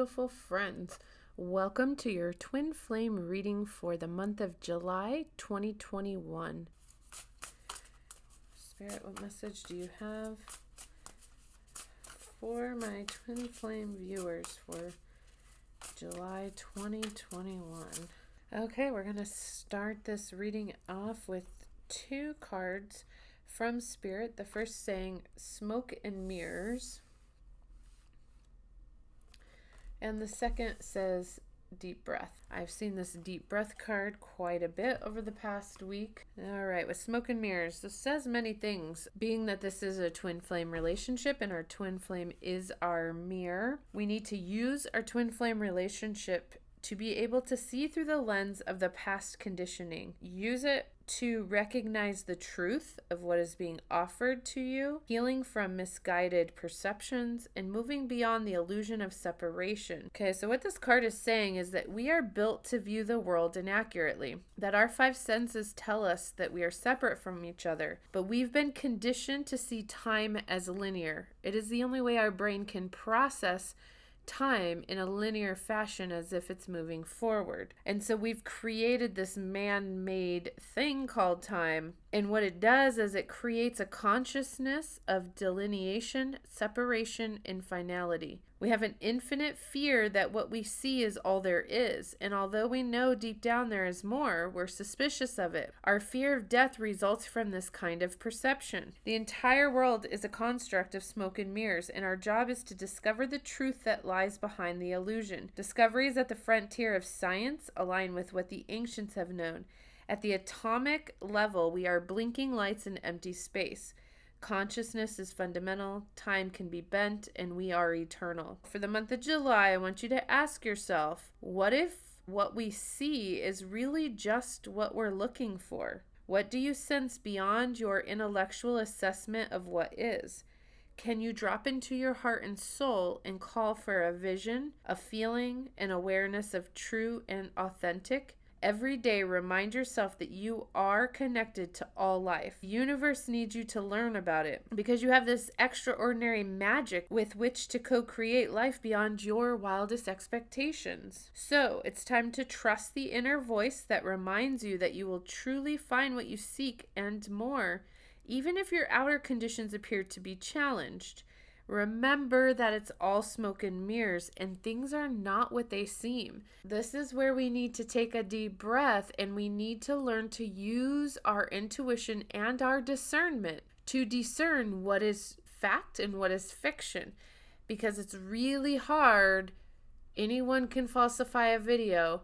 beautiful friends. Welcome to your twin flame reading for the month of July 2021. Spirit, what message do you have for my twin flame viewers for July 2021? Okay, we're going to start this reading off with two cards from Spirit. The first saying, Smoke and Mirrors. And the second says, Deep Breath. I've seen this Deep Breath card quite a bit over the past week. All right, with Smoke and Mirrors, this says many things. Being that this is a twin flame relationship and our twin flame is our mirror, we need to use our twin flame relationship to be able to see through the lens of the past conditioning. Use it to recognize the truth of what is being offered to you, healing from misguided perceptions, and moving beyond the illusion of separation. Okay, so what this card is saying is that we are built to view the world inaccurately, that our five senses tell us that we are separate from each other, but we've been conditioned to see time as linear. It is the only way our brain can process time in a linear fashion as if it's moving forward. And so we've created this man-made thing called time. And what it does is it creates a consciousness of delineation, separation, and finality. We have an infinite fear that what we see is all there is. And although we know deep down there is more, we're suspicious of it. Our fear of death results from this kind of perception. The entire world is a construct of smoke and mirrors, and our job is to discover the truth that lies behind the illusion. Discoveries at the frontier of science align with what the ancients have known. At the atomic level, we are blinking lights in empty space. Consciousness is fundamental, time can be bent, and we are eternal. For the month of July, I want you to ask yourself, what if what we see is really just what we're looking for? What do you sense beyond your intellectual assessment of what is? Can you drop into your heart and soul and call for a vision, a feeling, an awareness of true and authentic? Every day, remind yourself that you are connected to all life. The universe needs you to learn about it because you have this extraordinary magic with which to co-create life beyond your wildest expectations. So, it's time to trust the inner voice that reminds you that you will truly find what you seek and more, even if your outer conditions appear to be challenged. Remember that it's all smoke and mirrors and things are not what they seem. This is where we need to take a deep breath and we need to learn to use our intuition and our discernment to discern what is fact and what is fiction, because it's really hard. Anyone can falsify a video.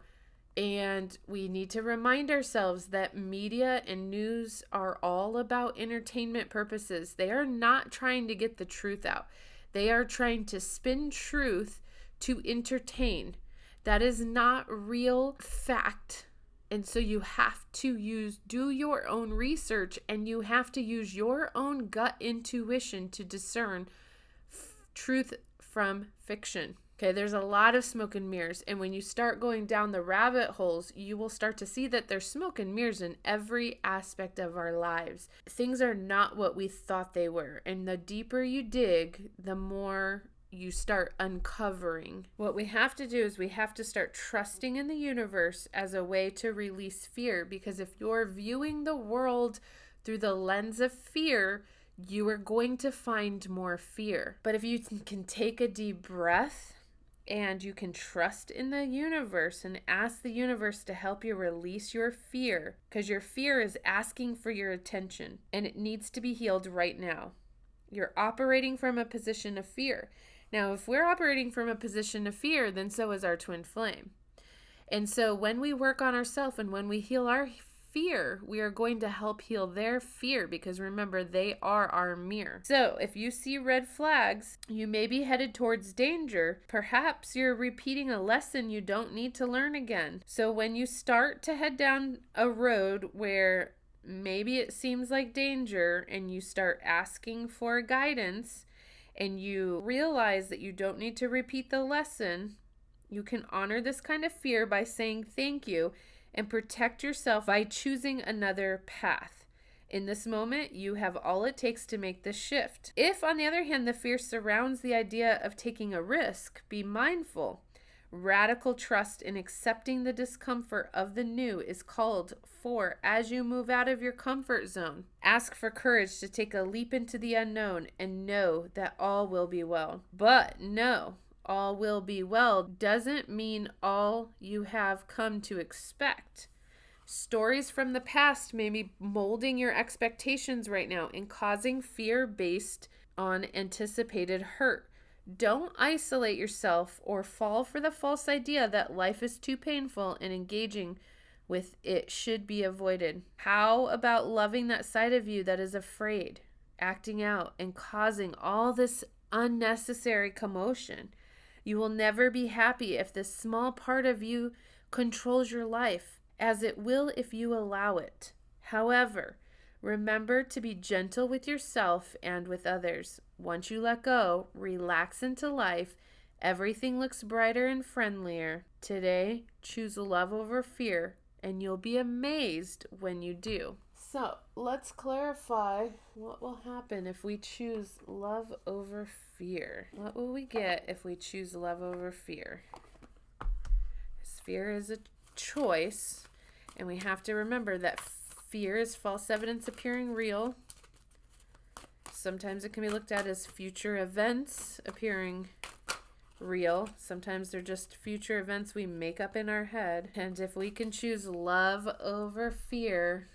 And we need to remind ourselves that media and news are all about entertainment purposes. They are not trying to get the truth out. They are trying to spin truth to entertain. That is not real fact. And so you have to do your own research, and you have to use your own gut intuition to discern truth from fiction. Okay, there's a lot of smoke and mirrors, and when you start going down the rabbit holes, you will start to see that there's smoke and mirrors in every aspect of our lives. Things are not what we thought they were, and the deeper you dig, the more you start uncovering. What we have to do is we have to start trusting in the universe as a way to release fear, because if you're viewing the world through the lens of fear, you are going to find more fear. But if you can take a deep breath, and you can trust in the universe and ask the universe to help you release your fear, because your fear is asking for your attention and it needs to be healed right now. You're operating from a position of fear. Now, if we're operating from a position of fear, then so is our twin flame. And so when we work on ourselves and when we heal our fear, we are going to help heal their fear, because remember, they are our mirror. So if you see red flags, you may be headed towards danger. Perhaps you're repeating a lesson you don't need to learn again. So when you start to head down a road where maybe it seems like danger and you start asking for guidance and you realize that you don't need to repeat the lesson, you can honor this kind of fear by saying thank you and protect yourself by choosing another path. In this moment, you have all it takes to make this shift. If, on the other hand, the fear surrounds the idea of taking a risk, be mindful. Radical trust in accepting the discomfort of the new is called for as you move out of your comfort zone. Ask for courage to take a leap into the unknown and know that all will be well. But no, all will be well doesn't mean all you have come to expect. Stories from the past may be molding your expectations right now and causing fear based on anticipated hurt. Don't isolate yourself or fall for the false idea that life is too painful and engaging with it should be avoided. How about loving that side of you that is afraid, acting out, and causing all this unnecessary commotion? You will never be happy if this small part of you controls your life, as it will if you allow it. However, remember to be gentle with yourself and with others. Once you let go, relax into life, everything looks brighter and friendlier. Today, choose love over fear, and you'll be amazed when you do. So, let's clarify what will happen if we choose love over fear. What will we get if we choose love over fear? Fear is a choice, and we have to remember that fear is false evidence appearing real. Sometimes it can be looked at as future events appearing real. Sometimes they're just future events we make up in our head. And if we can choose love over fear,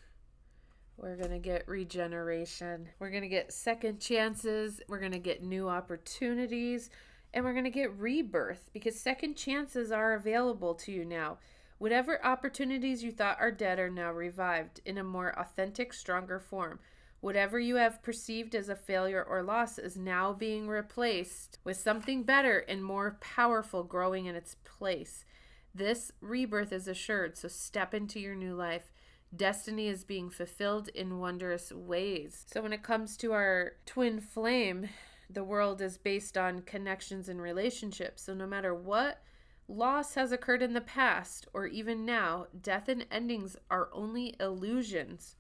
we're going to get regeneration. We're going to get second chances. We're going to get new opportunities. And we're going to get rebirth, because second chances are available to you now. Whatever opportunities you thought are dead are now revived in a more authentic, stronger form. Whatever you have perceived as a failure or loss is now being replaced with something better and more powerful growing in its place. This rebirth is assured, so step into your new life. Destiny is being fulfilled in wondrous ways. So when it comes to our twin flame, the world is based on connections and relationships. So no matter what loss has occurred in the past or even now, death and endings are only illusions.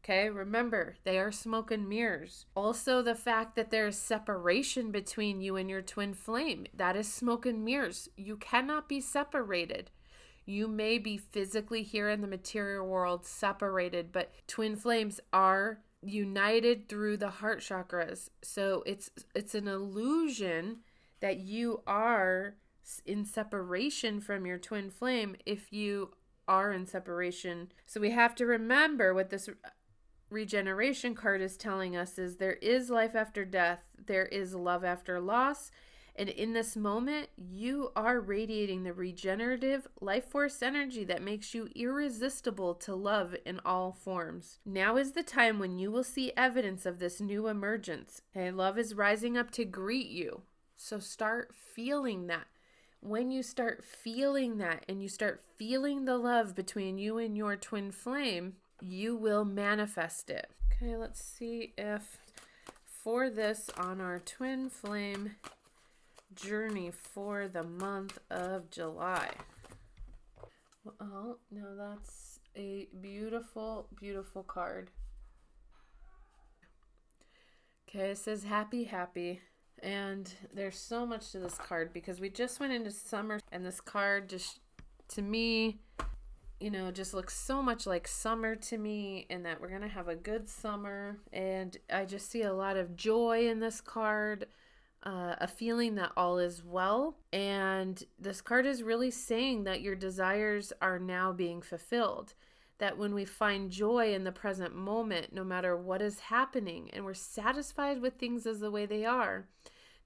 Okay, remember, they are smoke and mirrors. Also, the fact that there is separation between you and your twin flame, that is smoke and mirrors. You cannot be separated. You may be physically here in the material world separated, but twin flames are united through the heart chakras. So it's an illusion that you are in separation from your twin flame if you are in separation. So we have to remember what this regeneration card is telling us is there is life after death, there is love after loss, and in this moment you are radiating the regenerative life force energy that makes you irresistible to love in all forms. Now is the time when you will see evidence of this new emergence. Okay, love is rising up to greet you, so start feeling that. When you start feeling that and you start feeling the love between you and your twin flame, you will manifest it. Okay, let's see if for this on our twin flame journey for the month of July. Oh, no, that's a beautiful, beautiful card. Okay, it says happy, happy. And there's so much to this card because we just went into summer, and this card just, to me, just looks so much like summer to me, and that we're going to have a good summer. And I just see a lot of joy in this card, a feeling that all is well. And this card is really saying that your desires are now being fulfilled. That when we find joy in the present moment, no matter what is happening, and we're satisfied with things as the way they are,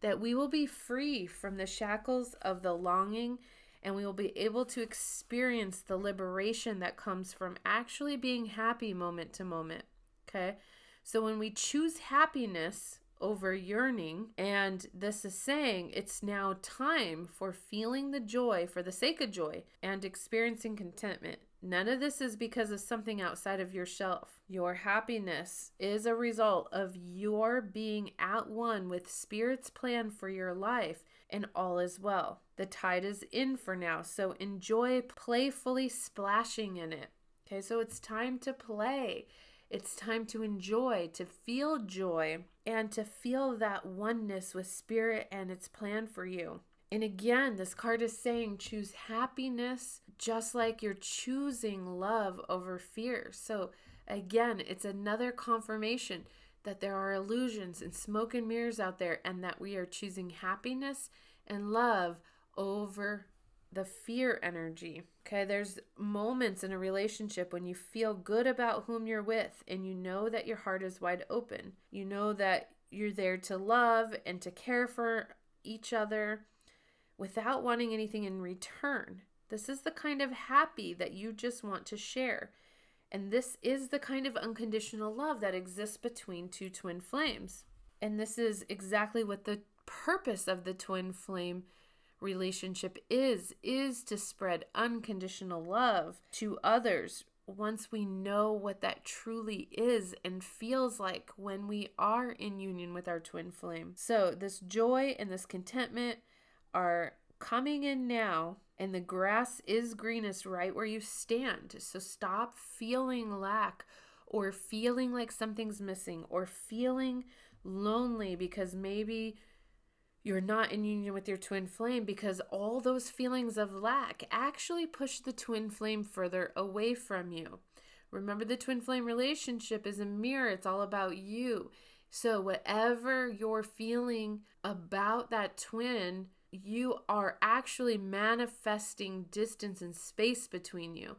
that we will be free from the shackles of the longing, and we will be able to experience the liberation that comes from actually being happy moment to moment. Okay? So when we choose happiness over yearning, and this is saying it's now time for feeling the joy for the sake of joy and experiencing contentment. None of this is because of something outside of yourself. Your happiness is a result of your being at one with Spirit's plan for your life, and all is well. The tide is in for now, so enjoy playfully splashing in it. Okay, so it's time to play. It's time to enjoy, to feel joy, and to feel that oneness with Spirit and its plan for you. And again, this card is saying choose happiness just like you're choosing love over fear. So again, it's another confirmation that there are illusions and smoke and mirrors out there, and that we are choosing happiness and love over the fear energy. Okay, there's moments in a relationship when you feel good about whom you're with, and you know that your heart is wide open. You know that you're there to love and to care for each other without wanting anything in return. This is the kind of happy that you just want to share. And this is the kind of unconditional love that exists between two twin flames. And this is exactly what the purpose of the twin flame relationship is to spread unconditional love to others once we know what that truly is and feels like when we are in union with our twin flame. So this joy and this contentment are coming in now, and the grass is greenest right where you stand. So stop feeling lack or feeling like something's missing or feeling lonely because maybe you're not in union with your twin flame, because all those feelings of lack actually push the twin flame further away from you. Remember, the twin flame relationship is a mirror. It's all about you. So whatever you're feeling about that twin, you are actually manifesting distance and space between you.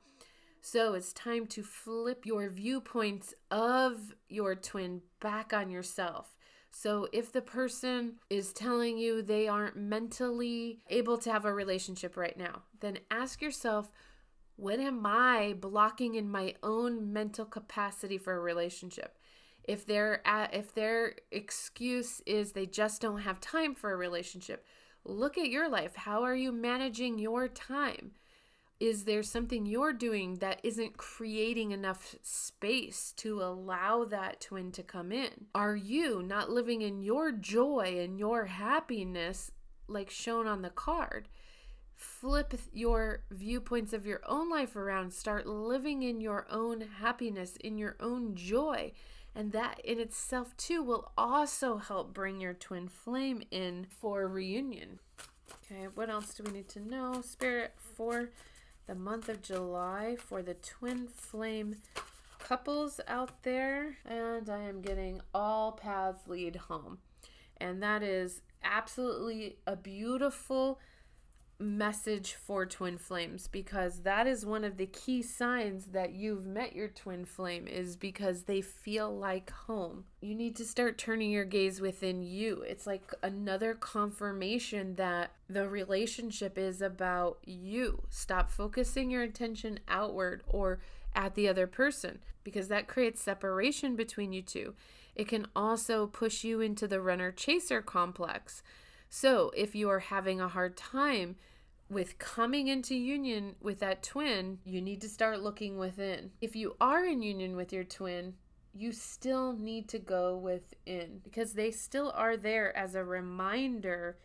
So it's time to flip your viewpoints of your twin back on yourself. So if the person is telling you they aren't mentally able to have a relationship right now, then ask yourself, what am I blocking in my own mental capacity for a relationship? If their excuse is they just don't have time for a relationship, look at your life. How are you managing your time? Is there something you're doing that isn't creating enough space to allow that twin to come in? Are you not living in your joy and your happiness like shown on the card? Flip your viewpoints of your own life around. Start living in your own happiness, in your own joy. And that in itself too will also help bring your twin flame in for reunion. Okay, what else do we need to know, Spirit, for the month of July for the twin flame couples out there? And I am getting all paths lead home. And that is absolutely a beautiful message for twin flames, because that is one of the key signs that you've met your twin flame, is because they feel like home. You need to start turning your gaze within you. It's like another confirmation that the relationship is about you. Stop focusing your attention outward or at the other person, because that creates separation between you two. It can also push you into the runner-chaser complex. So if you are having a hard time with coming into union with that twin, you need to start looking within. If you are in union with your twin, you still need to go within, because they still are there as a reminder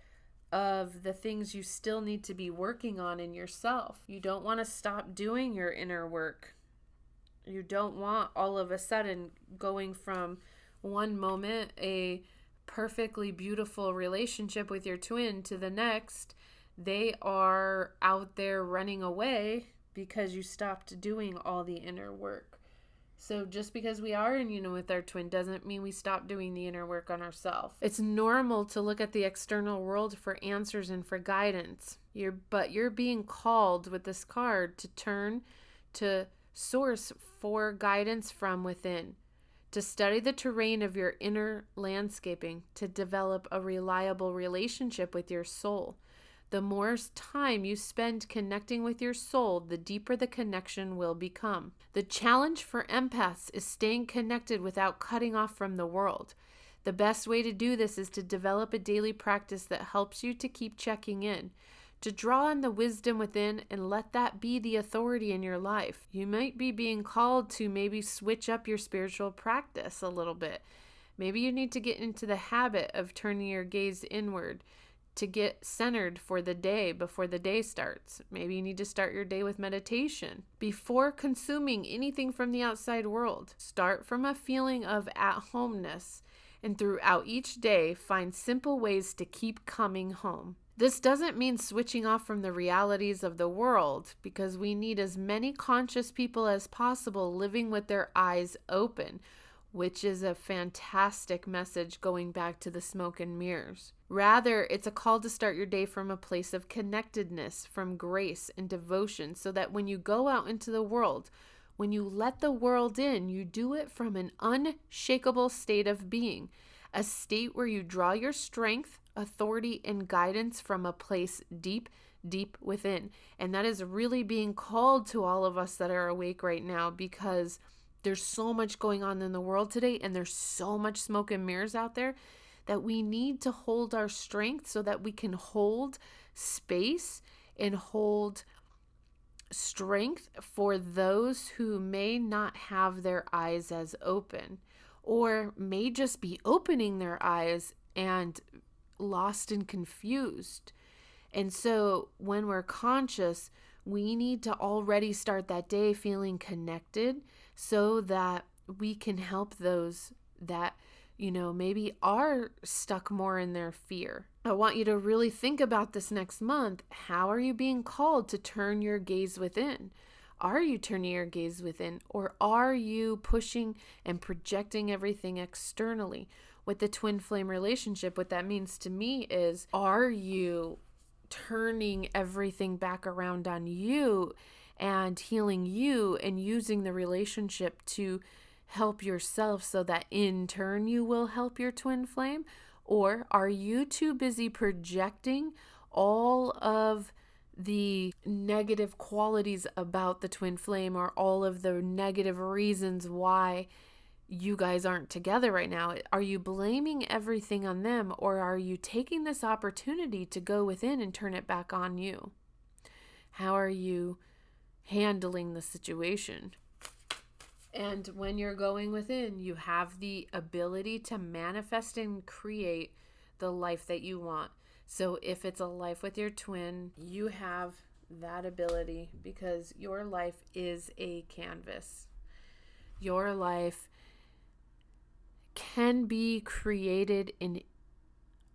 of the things you still need to be working on in yourself. You don't want to stop doing your inner work. You don't want all of a sudden going from one moment, a perfectly beautiful relationship with your twin, to the next they are out there running away because you stopped doing all the inner work. So just because we are in union with our twin doesn't mean we stop doing the inner work on ourselves. It's normal to look at the external world for answers and for guidance. But you're being called with this card to turn to source for guidance from within, to study the terrain of your inner landscaping, to develop a reliable relationship with your soul. The more time you spend connecting with your soul, the deeper the connection will become. The challenge for empaths is staying connected without cutting off from the world. The best way to do this is to develop a daily practice that helps you to keep checking in, to draw on the wisdom within and let that be the authority in your life. You might be being called to maybe switch up your spiritual practice a little bit. Maybe you need to get into the habit of turning your gaze inward, to get centered for the day before the day starts. Maybe you need to start your day with meditation. Before consuming anything from the outside world, start from a feeling of at-homeness, and throughout each day, find simple ways to keep coming home. This doesn't mean switching off from the realities of the world, because we need as many conscious people as possible living with their eyes open, which is a fantastic message going back to the smoke and mirrors. Rather, it's a call to start your day from a place of connectedness, from grace and devotion, so that when you go out into the world, when you let the world in, you do it from an unshakable state of being, a state where you draw your strength, authority, and guidance from a place deep, deep within. And that is really being called to all of us that are awake right now, because there's so much going on in the world today, and there's so much smoke and mirrors out there, that we need to hold our strength so that we can hold space and hold strength for those who may not have their eyes as open, or may just be opening their eyes and lost and confused. And so when we're conscious, we need to already start that day feeling connected, so that we can help those that, maybe are stuck more in their fear. I want you to really think about this next month. How are you being called to turn your gaze within? Are you turning your gaze within, or are you pushing and projecting everything externally? With the twin flame relationship, what that means to me is, are you turning everything back around on you and healing you and using the relationship to help yourself, so that in turn you will help your twin flame? Or are you too busy projecting all of the negative qualities about the twin flame, or all of the negative reasons why you guys aren't together right now? Are you blaming everything on them, or are you taking this opportunity to go within and turn it back on you? How are you handling the situation? And when you're going within, you have the ability to manifest and create the life that you want. So if it's a life with your twin, you have that ability, because your life is a canvas. Your life can be created in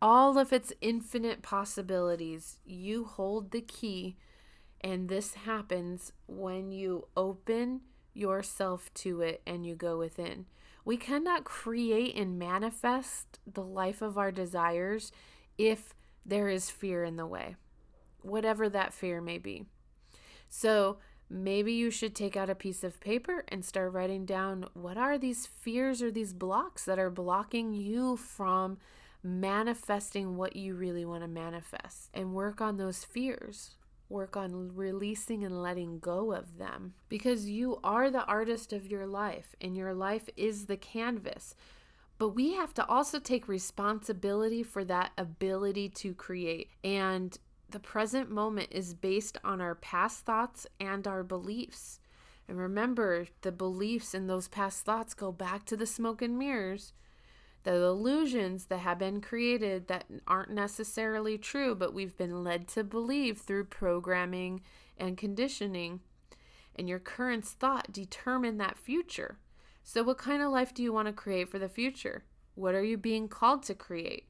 all of its infinite possibilities. You hold the key, and this happens when you open yourself to it and you go within. We cannot create and manifest the life of our desires if there is fear in the way, whatever that fear may be. So maybe you should take out a piece of paper and start writing down, what are these fears or these blocks that are blocking you from manifesting what you really want to manifest, and work on those fears. Work on releasing and letting go of them, because you are the artist of your life, and your life is the canvas. But we have to also take responsibility for that ability to create. And the present moment is based on our past thoughts and our beliefs. And remember, the beliefs in those past thoughts go back to the smoke and mirrors. The illusions that have been created that aren't necessarily true, but we've been led to believe through programming and conditioning. And your current thought determine that future. So what kind of life do you want to create for the future? What are you being called to create?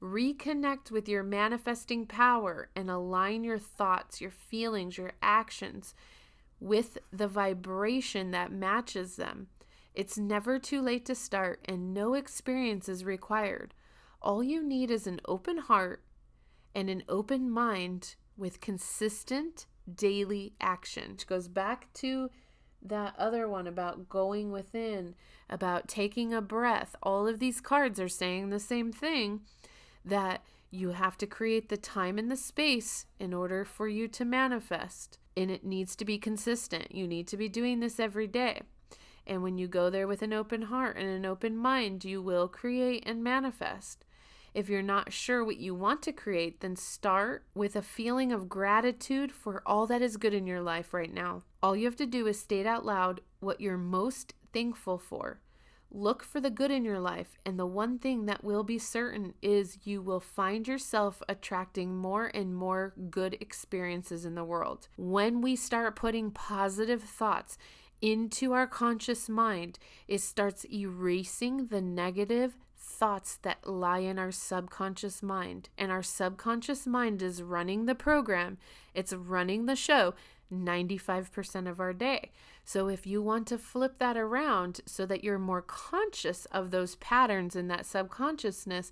Reconnect with your manifesting power and align your thoughts, your feelings, your actions with the vibration that matches them. It's never too late to start, and no experience is required. All you need is an open heart and an open mind with consistent daily action. Which goes back to that other one about going within, about taking a breath. All of these cards are saying the same thing, that you have to create the time and the space in order for you to manifest. And it needs to be consistent. You need to be doing this every day. And when you go there with an open heart and an open mind, you will create and manifest. If you're not sure what you want to create, then start with a feeling of gratitude for all that is good in your life right now. All you have to do is state out loud what you're most thankful for. Look for the good in your life, and the one thing that will be certain is you will find yourself attracting more and more good experiences in the world. When we start putting positive thoughts into our conscious mind, it starts erasing the negative thoughts that lie in our subconscious mind. And our subconscious mind is running the program. It's running the show 95% of our day. So if you want to flip that around so that you're more conscious of those patterns in that subconsciousness,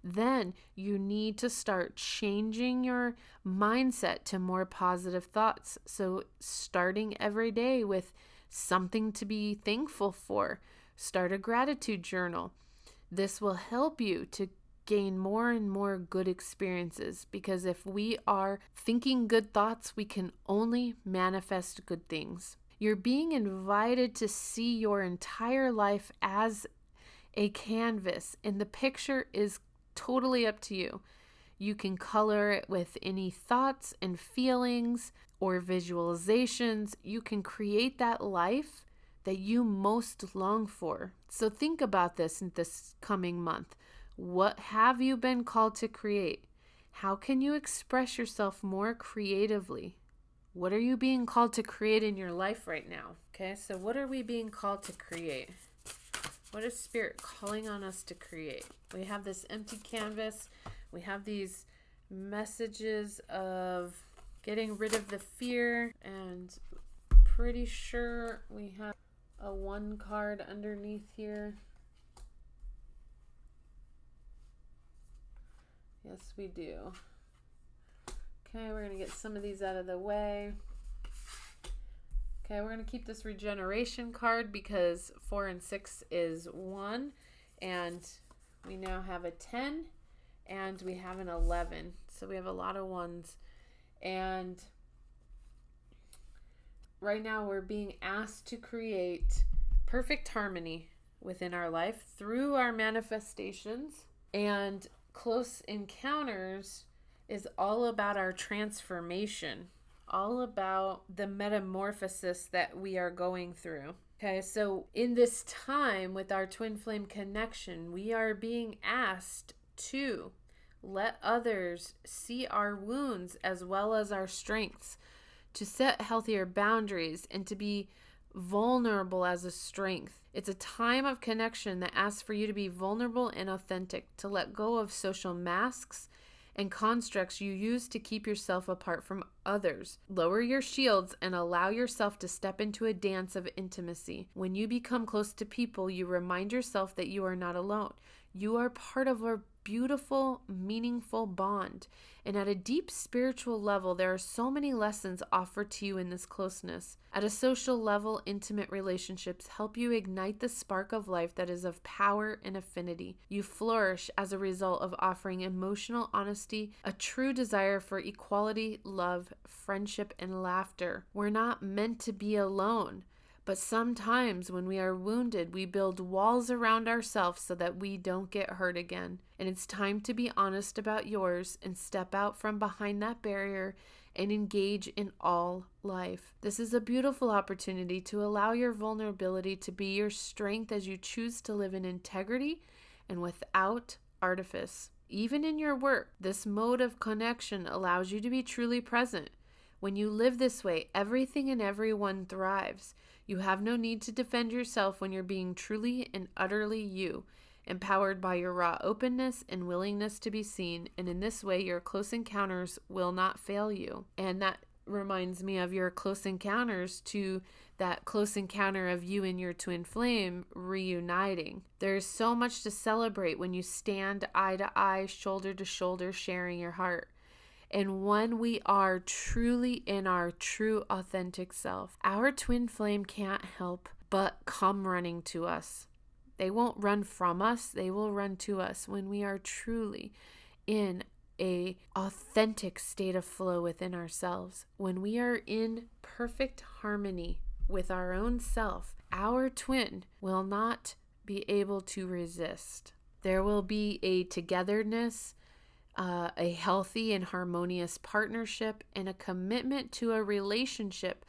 then you need to start changing your mindset to more positive thoughts. So starting every day with something to be thankful for. Start a gratitude journal. This will help you to gain more and more good experiences, because if we are thinking good thoughts, we can only manifest good things. You're being invited to see your entire life as a canvas, and the picture is totally up to you. You can color it with any thoughts and feelings or visualizations. You can create that life that you most long for. So think about this in this coming month. What have you been called to create? How can you express yourself more creatively? What are you being called to create in your life right now? Okay, so what are we being called to create? What is Spirit calling on us to create? We have this empty canvas. We have these messages of getting rid of the fear, and pretty sure we have a 1 card underneath here. Yes, we do. Okay, we're going to get some of these out of the way. Okay, we're going to keep this regeneration card because 4 and 6 is 1, and we now have a 10, and we have an 11. So we have a lot of 1s. And right now we're being asked to create perfect harmony within our life through our manifestations. And close encounters is all about our transformation, all about the metamorphosis that we are going through. Okay, so in this time with our twin flame connection, we are being asked to let others see our wounds as well as our strengths, to set healthier boundaries, and to be vulnerable as a strength. It's a time of connection that asks for you to be vulnerable and authentic, to let go of social masks and constructs you use to keep yourself apart from others. Lower your shields and allow yourself to step into a dance of intimacy. When you become close to people, you remind yourself that you are not alone. You are part of a beautiful, meaningful bond. And at a deep spiritual level, there are so many lessons offered to you in this closeness. At a social level, intimate relationships help you ignite the spark of life that is of power and affinity. You flourish as a result of offering emotional honesty, a true desire for equality, love, friendship, and laughter. We're not meant to be alone. But sometimes when we are wounded, we build walls around ourselves so that we don't get hurt again. And it's time to be honest about yours and step out from behind that barrier and engage in all life. This is a beautiful opportunity to allow your vulnerability to be your strength as you choose to live in integrity and without artifice. Even in your work, this mode of connection allows you to be truly present. When you live this way, everything and everyone thrives. You have no need to defend yourself when you're being truly and utterly you, empowered by your raw openness and willingness to be seen. And in this way, your close encounters will not fail you. And that reminds me of your close encounters to that close encounter of you and your twin flame reuniting. There's so much to celebrate when you stand eye to eye, shoulder to shoulder, sharing your heart. And when we are truly in our true authentic self, our twin flame can't help but come running to us. They won't run from us, they will run to us when we are truly in a authentic state of flow within ourselves. When we are in perfect harmony with our own self, our twin will not be able to resist. There will be a togetherness, a healthy and harmonious partnership, and a commitment to a relationship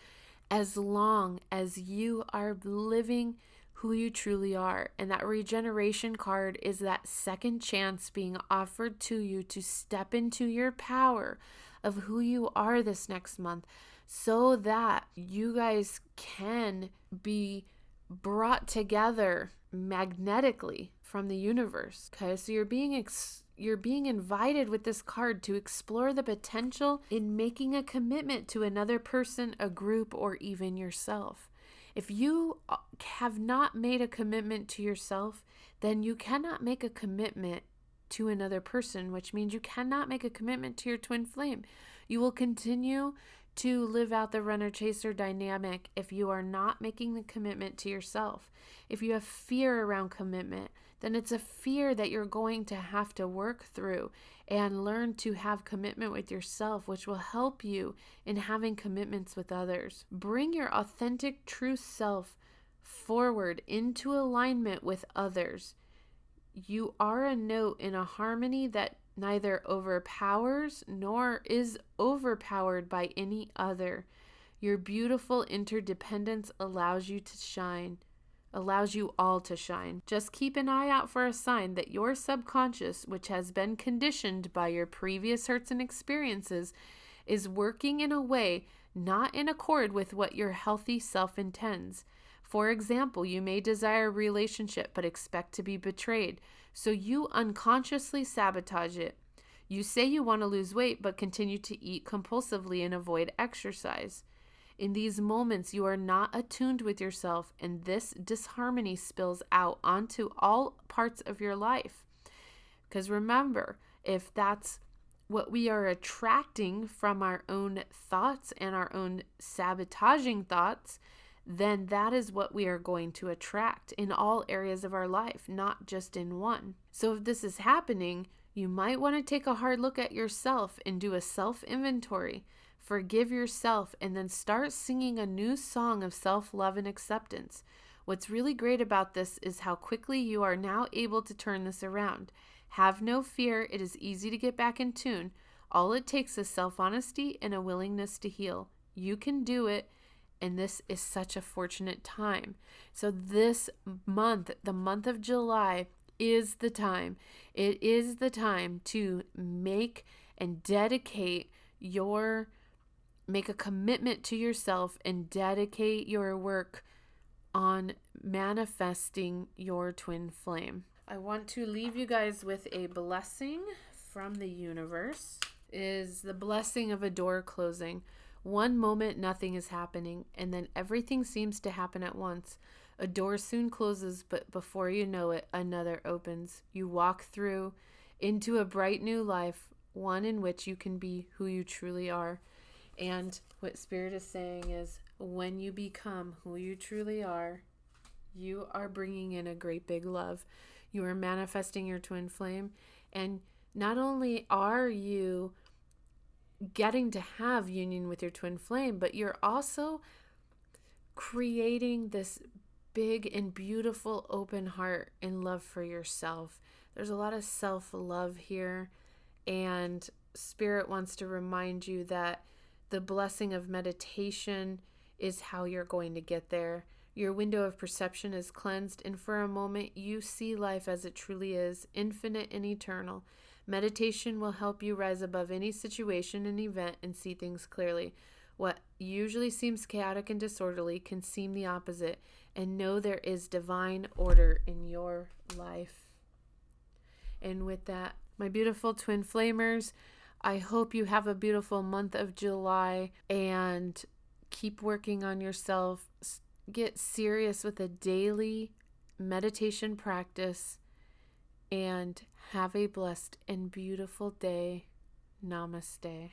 as long as you are living who you truly are. And that regeneration card is that second chance being offered to you to step into your power of who you are this next month, so that you guys can be brought together magnetically from the universe. Okay, so you're being invited with this card to explore the potential in making a commitment to another person, a group, or even yourself. If you have not made a commitment to yourself, then you cannot make a commitment to another person, which means you cannot make a commitment to your twin flame. You will continue to live out the runner-chaser dynamic if you are not making the commitment to yourself. If you have fear around commitment, then it's a fear that you're going to have to work through and learn to have commitment with yourself, which will help you in having commitments with others. Bring your authentic, true self forward into alignment with others. You are a note in a harmony that neither overpowers nor is overpowered by any other. Your beautiful interdependence allows you to shine, allows you all to shine. Just keep an eye out for a sign that your subconscious, which has been conditioned by your previous hurts and experiences, is working in a way not in accord with what your healthy self intends. For example, you may desire a relationship but expect to be betrayed, so you unconsciously sabotage it. You say you want to lose weight but continue to eat compulsively and avoid exercise. In these moments, you are not attuned with yourself, and this disharmony spills out onto all parts of your life. Because remember, if that's what we are attracting from our own thoughts and our own sabotaging thoughts, then that is what we are going to attract in all areas of our life, not just in one. So if this is happening, you might want to take a hard look at yourself and do a self-inventory. Forgive yourself and then start singing a new song of self-love and acceptance. What's really great about this is how quickly you are now able to turn this around. Have no fear. It is easy to get back in tune. All it takes is self-honesty and a willingness to heal. You can do it. And this is such a fortunate time. So this month, the month of July, is the time. It is the time to make and make a commitment to yourself and dedicate your work on manifesting your twin flame. I want to leave you guys with a blessing from the universe. Is the blessing of a door closing. One moment, nothing is happening, and then everything seems to happen at once. A door soon closes, but before you know it, another opens. You walk through into a bright new life, one in which you can be who you truly are. And what Spirit is saying is, when you become who you truly are, you are bringing in a great big love. You are manifesting your twin flame, and not only are you getting to have union with your twin flame, but you're also creating this big and beautiful open heart and love for yourself. There's a lot of self-love here, and Spirit wants to remind you that the blessing of meditation is how you're going to get there. Your window of perception is cleansed, and for a moment you see life as it truly is, infinite and eternal. Meditation will help you rise above any situation and event and see things clearly. What usually seems chaotic and disorderly can seem the opposite, and know there is divine order in your life. And with that, my beautiful twin flamers, I hope you have a beautiful month of July and keep working on yourself. Get serious with a daily meditation practice and have a blessed and beautiful day. Namaste.